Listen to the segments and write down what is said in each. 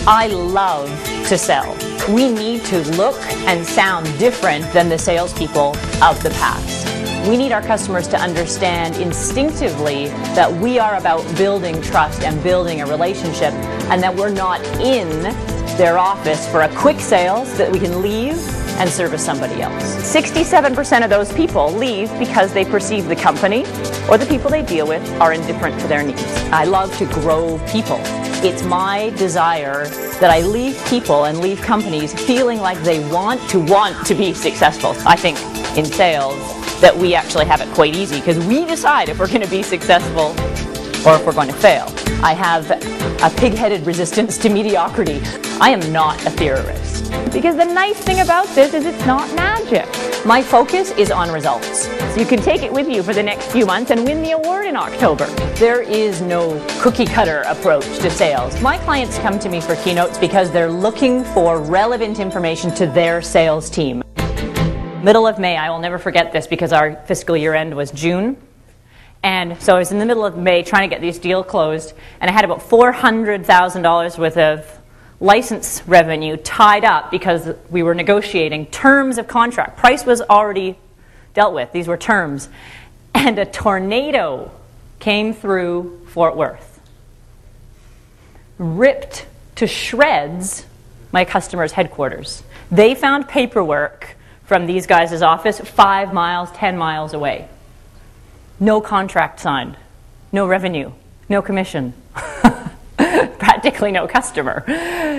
I love to sell. We need to look and sound different than the salespeople of the past. We need our customers to understand instinctively that we are about building trust and building a relationship, and that we're not in their office for a quick sale so that we can leave and service somebody else. 67% of those people leave because they perceive the company or the people they deal with are indifferent to their needs. I love to grow people. It's my desire that I leave people and leave companies feeling like they want to be successful. I think in sales that we actually have it quite easy because we decide if we're going to be successful or if we're going to fail. I have a pig-headed resistance to mediocrity. I am not a theorist. Because the nice thing about this is it's not magic. My focus is on results. So you can take it with you for the next few months and win the award in October. There is no cookie-cutter approach to sales. My clients come to me for keynotes because they're looking for relevant information to their sales team. Middle of May, I will never forget this because our fiscal year end was June. And so I was in the middle of May trying to get this deal closed, and I had about $400,000 worth of license revenue tied up because we were negotiating terms of contract. Price was already dealt with. These were terms. And a tornado came through Fort Worth, ripped to shreds my customer's headquarters. They found paperwork from these guys' office 5 miles, 10 miles away. No contract signed, no revenue, no commission, practically no customer.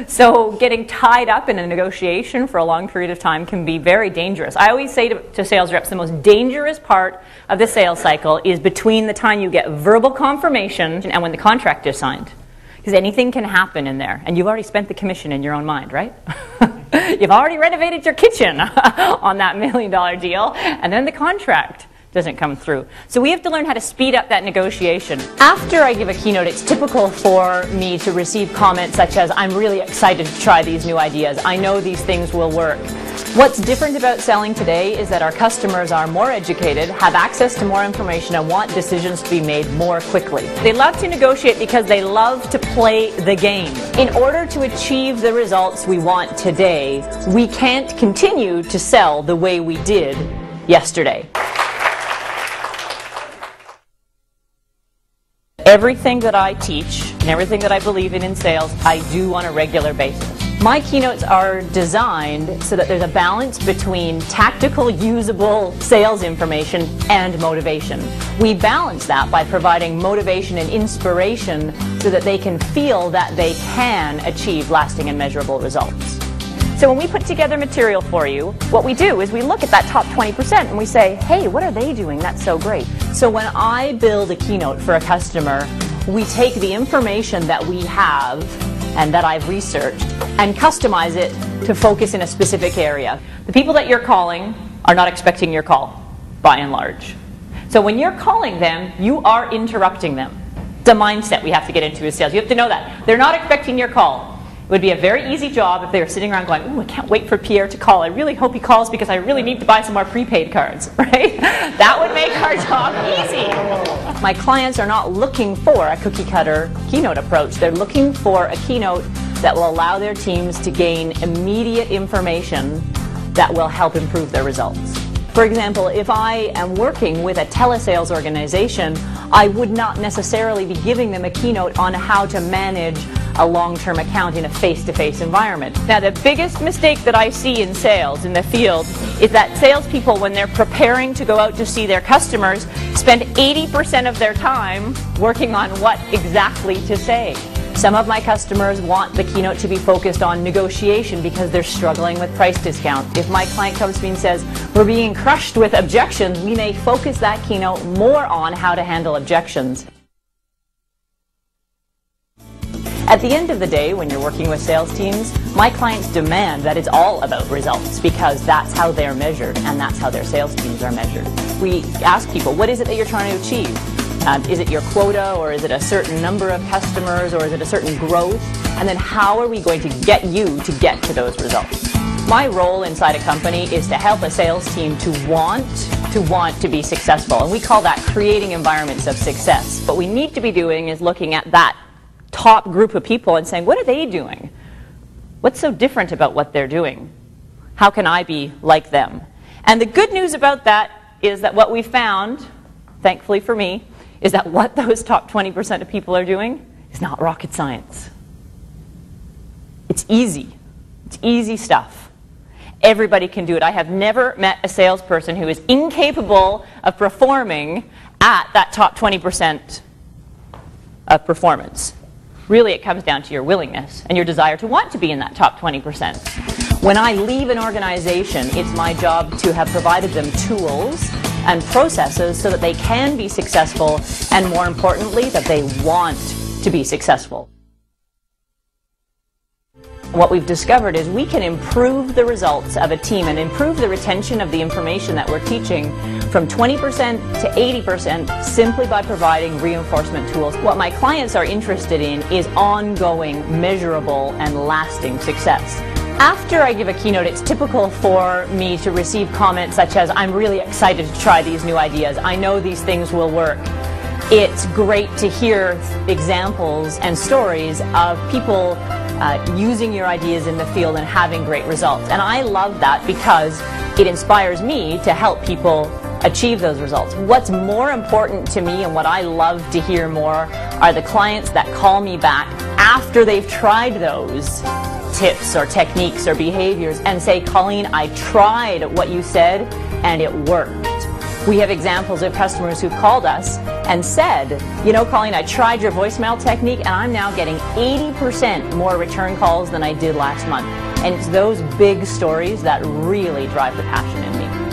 So getting tied up in a negotiation for a long period of time can be very dangerous. I always say to sales reps, the most dangerous part of the sales cycle is between the time you get verbal confirmation and when the contract is signed. Because anything can happen in there, and you've already spent the commission in your own mind, right? You've already renovated your kitchen on that $1 million deal, and then the contract doesn't come through. So we have to learn how to speed up that negotiation. After I give a keynote, it's typical for me to receive comments such as, I'm really excited to try these new ideas. I know these things will work. What's different about selling today is that our customers are more educated, have access to more information, and want decisions to be made more quickly. They love to negotiate because they love to play the game. In order to achieve the results we want today, we can't continue to sell the way we did yesterday. Everything that I teach and everything that I believe in sales, I do on a regular basis. My keynotes are designed so that there's a balance between tactical, usable sales information and motivation. We balance that by providing motivation and inspiration so that they can feel that they can achieve lasting and measurable results. So when we put together material for you, what we do is we look at that top 20% and we say, hey, what are they doing? That's so great. So when I build a keynote for a customer, we take the information that we have and that I've researched and customize it to focus in a specific area. The people that you're calling are not expecting your call, by and large. So when you're calling them, you are interrupting them. It's a mindset we have to get into as sales. You have to know that. They're not expecting your call. It would be a very easy job if they were sitting around going, ooh, I can't wait for Pierre to call. I really hope he calls because I really need to buy some more prepaid cards, right? That would make our job easy. My clients are not looking for a cookie-cutter keynote approach. They're looking for a keynote that will allow their teams to gain immediate information that will help improve their results. For example, if I am working with a telesales organization, I would not necessarily be giving them a keynote on how to manage a long-term account in a face-to-face environment. Now, the biggest mistake that I see in sales in the field is that salespeople, when they're preparing to go out to see their customers, spend 80% of their time working on what exactly to say. Some of my customers want the keynote to be focused on negotiation because they're struggling with price discount. If my client comes to me and says, we're being crushed with objections, we may focus that keynote more on how to handle objections. At the end of the day, when you're working with sales teams, my clients demand that it's all about results because that's how they're measured and that's how their sales teams are measured. We ask people, what is it that you're trying to achieve? Is it your quota, or is it a certain number of customers, or is it a certain growth? And then how are we going to get you to get to those results? My role inside a company is to help a sales team to want to be successful, and we call that creating environments of success. What we need to be doing is looking at that top group of people and saying, what are they doing? What's so different about what they're doing? How can I be like them? And the good news about that is that what we found, thankfully for me, is that what those top 20% of people are doing is not rocket science. It's easy. It's easy stuff. Everybody can do it. I have never met a salesperson who is incapable of performing at that top 20% of performance. Really, it comes down to your willingness and your desire to want to be in that top 20%. When I leave an organization, it's my job to have provided them tools and processes so that they can be successful, and more importantly, that they want to be successful. What we've discovered is we can improve the results of a team and improve the retention of the information that we're teaching from 20% to 80% simply by providing reinforcement tools. What my clients are interested in is ongoing, measurable, and lasting success. After I give a keynote, it's typical for me to receive comments such as, "I'm really excited to try these new ideas. I know these things will work." It's great to hear examples and stories of people using your ideas in the field and having great results. And I love that because it inspires me to help people achieve those results. What's more important to me and what I love to hear more are the clients that call me back after they've tried those tips or techniques or behaviors and say, "Colleen, I tried what you said and it worked." We have examples of customers who've called us and said, "You know, Colleen, I tried your voicemail technique and I'm now getting 80% more return calls than I did last month." And it's those big stories that really drive the passion in me.